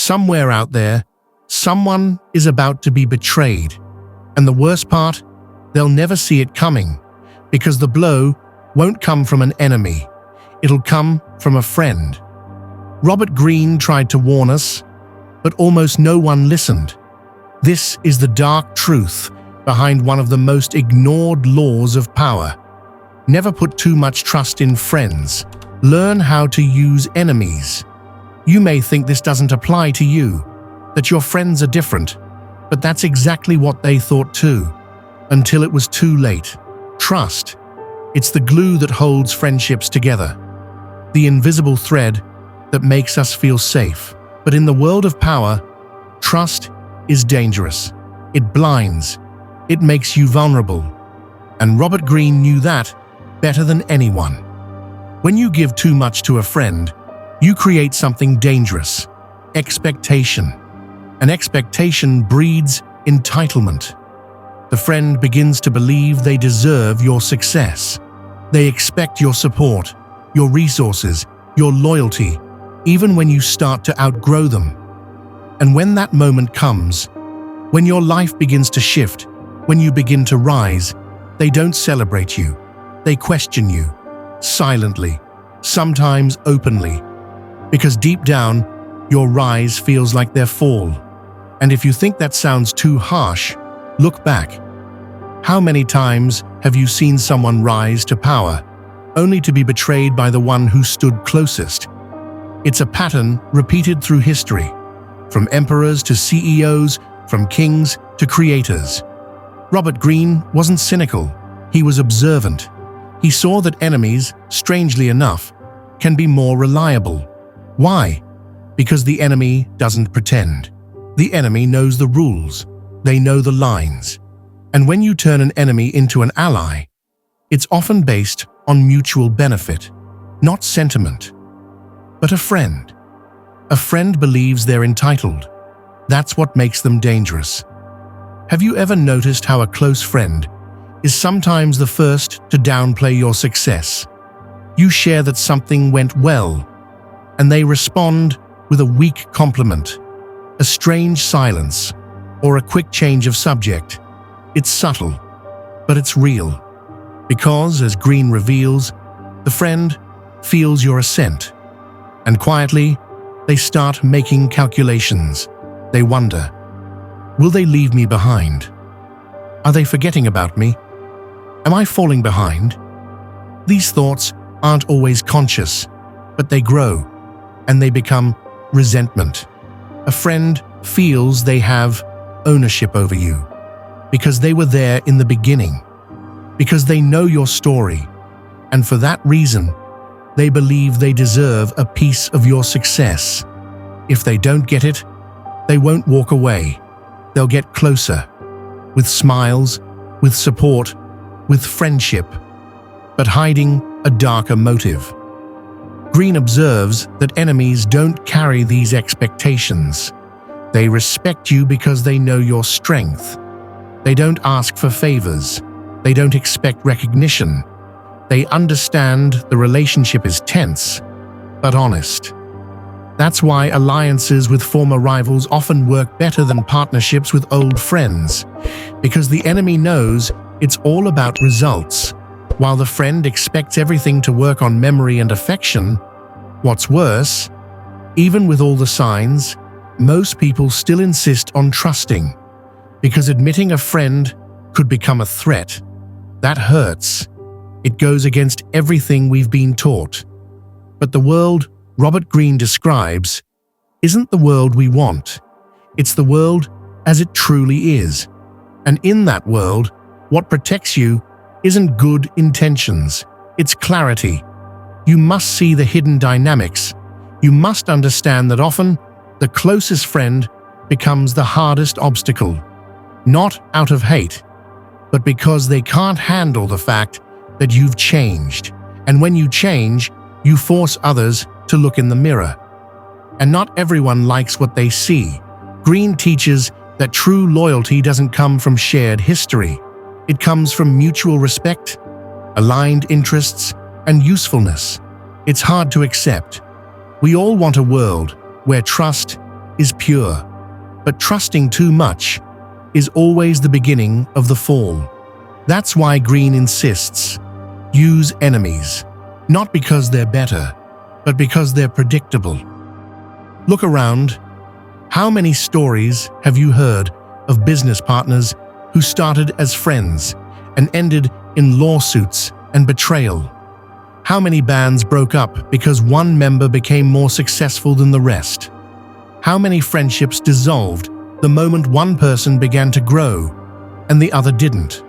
Somewhere out there, someone is about to be betrayed. And the worst part, they'll never see it coming, because the blow won't come from an enemy. It'll come from a friend. Robert Greene tried to warn us, but almost no one listened. This is the dark truth behind one of the most ignored laws of power. Never put too much trust in friends. Learn how to use enemies. You may think this doesn't apply to you, that your friends are different, but that's exactly what they thought too, until it was too late. Trust. It's the glue that holds friendships together, the invisible thread that makes us feel safe. But in the world of power, trust is dangerous. It blinds. It makes you vulnerable. And Robert Greene knew that better than anyone. When you give too much to a friend, you create something dangerous: expectation. And expectation breeds entitlement. The friend begins to believe they deserve your success. They expect your support, your resources, your loyalty, even when you start to outgrow them. And when that moment comes, when your life begins to shift, when you begin to rise, they don't celebrate you. They question you, silently, sometimes openly, because deep down, your rise feels like their fall. And if you think that sounds too harsh, look back. How many times have you seen someone rise to power, only to be betrayed by the one who stood closest? It's a pattern repeated through history, from emperors to CEOs, from kings to creators. Robert Greene wasn't cynical, he was observant. He saw that enemies, strangely enough, can be more reliable. Why? Because the enemy doesn't pretend. The enemy knows the rules. They know the lines. And when you turn an enemy into an ally, it's often based on mutual benefit, not sentiment. But a friend. A friend believes they're entitled. That's what makes them dangerous. Have you ever noticed how a close friend is sometimes the first to downplay your success? You share that something went well, and they respond with a weak compliment, a strange silence, or a quick change of subject. It's subtle, but it's real. Because, as Greene reveals, the friend feels your assent, and quietly, they start making calculations. They wonder, will they leave me behind? Are they forgetting about me? Am I falling behind? These thoughts aren't always conscious, but they grow, and they become resentment. A friend feels they have ownership over you, because they were there in the beginning, because they know your story, and for that reason, they believe they deserve a piece of your success. If they don't get it, they won't walk away. They'll get closer, with smiles, with support, with friendship, but hiding a darker motive. Greene observes that enemies don't carry these expectations. They respect you because they know your strength. They don't ask for favors. They don't expect recognition. They understand the relationship is tense, but honest. That's why alliances with former rivals often work better than partnerships with old friends, because the enemy knows it's all about results, while the friend expects everything to work on memory and affection. What's worse, even with all the signs, most people still insist on trusting, because admitting a friend could become a threat. That hurts. It goes against everything we've been taught. But the world Robert Greene describes isn't the world we want. It's the world as it truly is. And in that world, what protects you isn't good intentions, it's clarity. You must see the hidden dynamics. You must understand that often the closest friend becomes the hardest obstacle, not out of hate, but because they can't handle the fact that you've changed. And when you change, you force others to look in the mirror. And not everyone likes what they see. Greene teaches that true loyalty doesn't come from shared history. It comes from mutual respect, aligned interests, and usefulness. It's hard to accept. We all want a world where trust is pure, but trusting too much is always the beginning of the fall. That's why Greene insists, use enemies, not because they're better, but because they're predictable. Look around. How many stories have you heard of business partners who started as friends and ended in lawsuits and betrayal? How many bands broke up because one member became more successful than the rest? How many friendships dissolved the moment one person began to grow and the other didn't?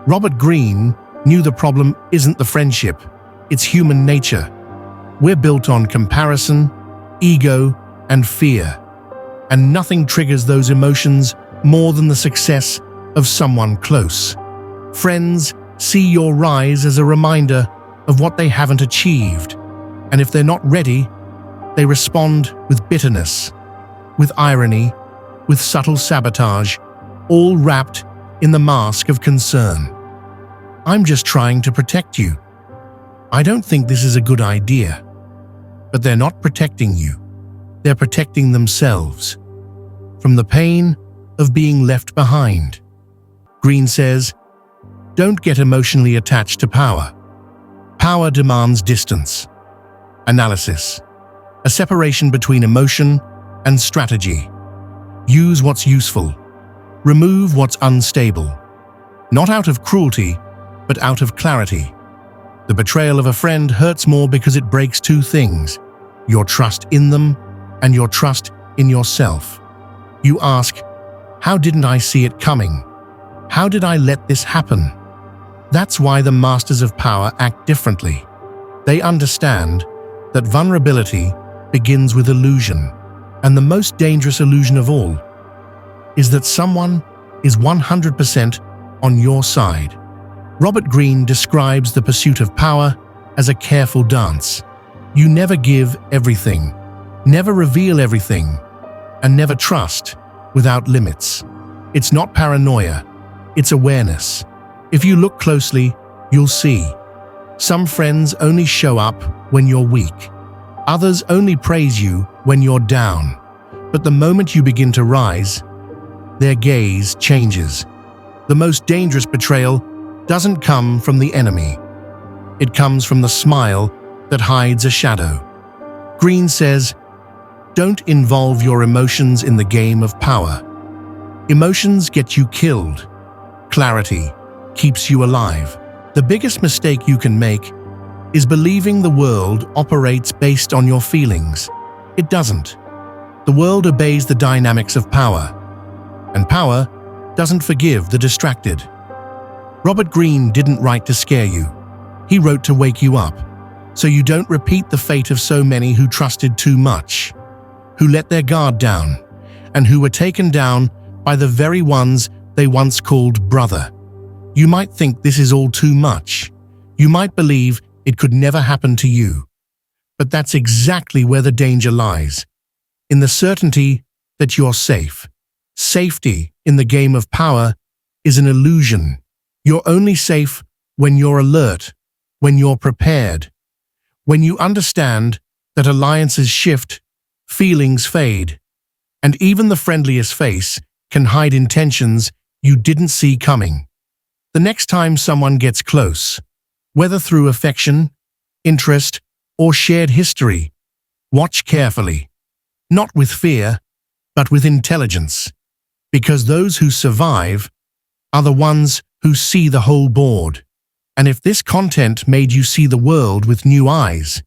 Robert Greene knew the problem isn't the friendship, it's human nature. We're built on comparison, ego, and fear, and nothing triggers those emotions more than the success of someone close. Friends see your rise as a reminder of what they haven't achieved, and if they're not ready, they respond with bitterness, with irony, with subtle sabotage, all wrapped in the mask of concern. I'm just trying to protect you. I don't think this is a good idea. But they're not protecting you. They're protecting themselves from the pain of being left behind. Greene says, don't get emotionally attached to power. Power demands distance, analysis, a separation between emotion and strategy. Use what's useful. Remove what's unstable. Not out of cruelty, but out of clarity. The betrayal of a friend hurts more because it breaks two things: your trust in them and your trust in yourself. You ask, how didn't I see it coming? How did I let this happen? That's why the masters of power act differently. They understand that vulnerability begins with illusion, and the most dangerous illusion of all is that someone is 100% on your side. Robert Greene describes the pursuit of power as a careful dance. You never give everything, never reveal everything, and never trust without limits. It's not paranoia, it's awareness. If you look closely, you'll see. Some friends only show up when you're weak. Others only praise you when you're down. But the moment you begin to rise, their gaze changes. The most dangerous betrayal doesn't come from the enemy. It comes from the smile that hides a shadow. Greene says, don't involve your emotions in the game of power. Emotions get you killed. Clarity keeps you alive. The biggest mistake you can make is believing the world operates based on your feelings. It doesn't. The world obeys the dynamics of power, and power doesn't forgive the distracted. Robert Greene didn't write to scare you. He wrote to wake you up, so you don't repeat the fate of so many who trusted too much, who let their guard down, and who were taken down by the very ones they once called brother. You might think this is all too much. You might believe it could never happen to you. But that's exactly where the danger lies, in the certainty that you're safe. Safety in the game of power is an illusion. You're only safe when you're alert, when you're prepared, when you understand that alliances shift, feelings fade, and even the friendliest face can hide intentions you didn't see coming. The next time someone gets close, whether through affection, interest, or shared history, watch carefully, not with fear, but with intelligence, because those who survive are the ones who see the whole board. And if this content made you see the world with new eyes,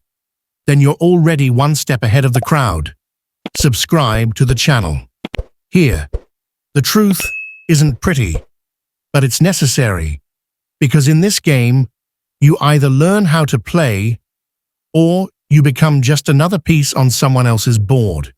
then you're already one step ahead of the crowd. Subscribe to the channel. Here, the truth isn't pretty, but it's necessary, because in this game, you either learn how to play or you become just another piece on someone else's board.